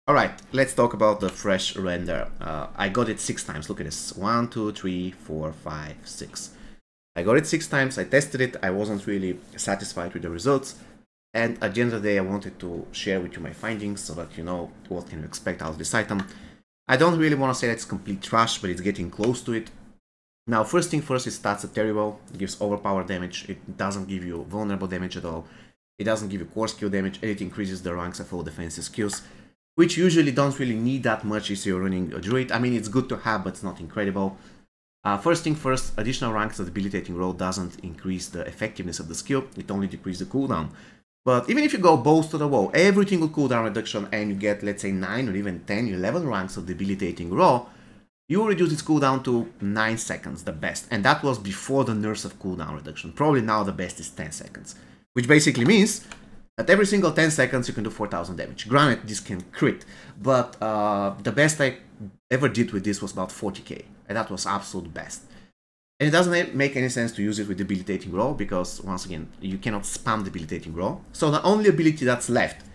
Alright, let's talk about the Fleshrender. I got it 6 times. Look at this. 1, 2, 3, 4, 5, 6. I got it 6 times. I tested it. I wasn't really satisfied with the results. And at the end of the day, I wanted to share with you my findings so that you know what can you expect out of this item. I don't really want to say that it's complete trash, but it's getting close to it. Now, first thing first, its stats are terrible. It gives overpowered damage. It doesn't give you vulnerable damage at all. It doesn't give you core skill damage, and it increases the ranks of all defensive skills, which usually don't really need that much if you're running a druid. I mean, it's good to have, but it's not incredible. First thing first, additional ranks of debilitating roll doesn't increase the effectiveness of the skill, it only decreases the cooldown. But even if you go balls to the wall, every single cooldown reduction, and you get, let's say, 9 or even 10, 11 ranks of debilitating roll, you will reduce its cooldown to 9 seconds, the best. And that was before the nerfs of cooldown reduction. Probably now the best is 10 seconds. Which basically means that every single 10 seconds you can do 4000 damage. Granted, this can crit, but the best I ever did with this was about 40k, and that was absolute best. And it doesn't make any sense to use it with debilitating roll, because once again, you cannot spam debilitating roll. So the only ability that's left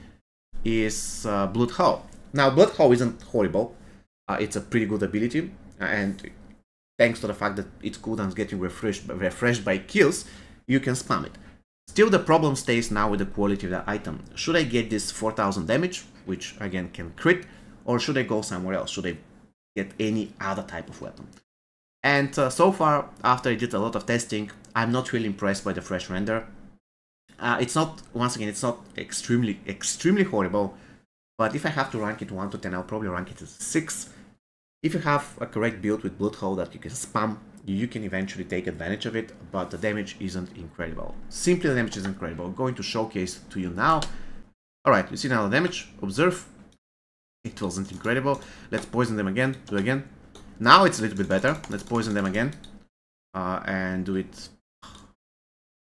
is Blood How. Now, Blood How isn't horrible. It's a pretty good ability, and thanks to the fact that its cooldown is getting refreshed by kills, you can spam it. Still, the problem stays now with the quality of the item. Should I get this 4000 damage, which again can crit, or should I go somewhere else? Should I get any other type of weapon? And so far, after I did a lot of testing, I'm not really impressed by the Fleshrender. It's not, once again, it's not extremely horrible, but if I have to rank it 1 to 10, I'll probably rank it as 6. If you have a correct build with Blood Hole that you can spam, you can eventually take advantage of it, but the damage isn't incredible. Simply the damage is incredible. I'm going to showcase to you now. Alright, you see now the damage, observe. It wasn't incredible. Let's poison them again, do it again. Now it's a little bit better. Let's poison them again. And do it.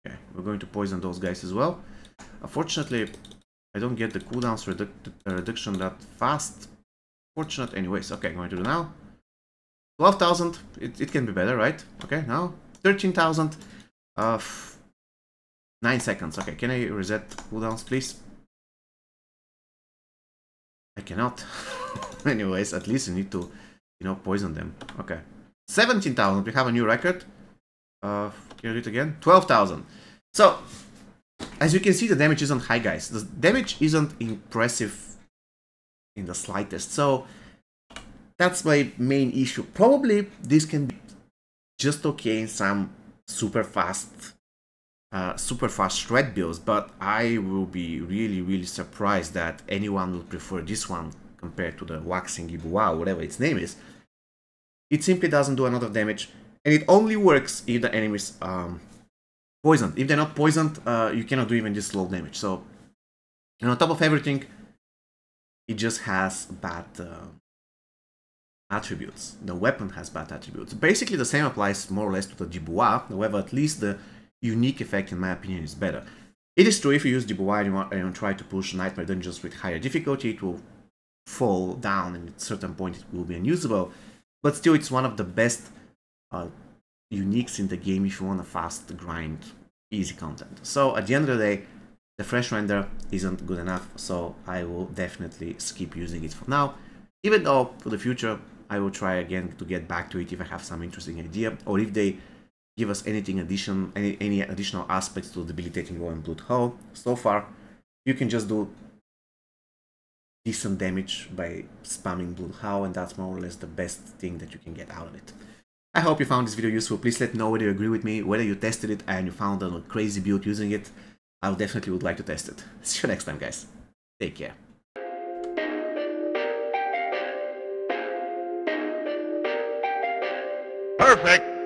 Okay, we're going to poison those guys as well. Unfortunately, I don't get the cooldowns reduction that fast. Fortunate anyways. Okay, I'm going to do now. 12,000. It can be better, right? Okay, now 13,000. 9 seconds. Okay, can I reset cooldowns, please? I cannot. Anyways, at least you need to, you know, poison them. Okay. 17,000. We have a new record. Can you do it again? 12,000. So, as you can see, the damage isn't high, guys. The damage isn't impressive in the slightest. So, that's my main issue. Probably this can be just okay in some super fast shred builds, but I will be really surprised that anyone will prefer this one compared to the Waxing Ibuwa, whatever its name is. It simply doesn't do a lot of damage, and it only works if the enemies poisoned. If they're not poisoned, you cannot do even this low damage. So, and on top of everything, it just has bad attributes. The weapon has bad attributes. Basically, the same applies more or less to the Diablo. However, at least the unique effect, in my opinion, is better. It is true, if you use Diablo and you try to push Nightmare Dungeons with higher difficulty, it will fall down, and at a certain point it will be unusable. But still, it's one of the best uniques in the game if you want a fast grind, easy content. So at the end of the day, the Fleshrender isn't good enough, so I will definitely skip using it for now. Even though for the future, I will try again to get back to it if I have some interesting idea, or if they give us anything any additional aspects to debilitating roll and Blood Hole. So far, you can just do decent damage by spamming Blood Hole, and that's more or less the best thing that you can get out of it. I hope you found this video useful. Please let me know whether you agree with me, whether you tested it and you found a crazy build using it. I definitely would like to test it. See you next time, guys. Take care. Perfect.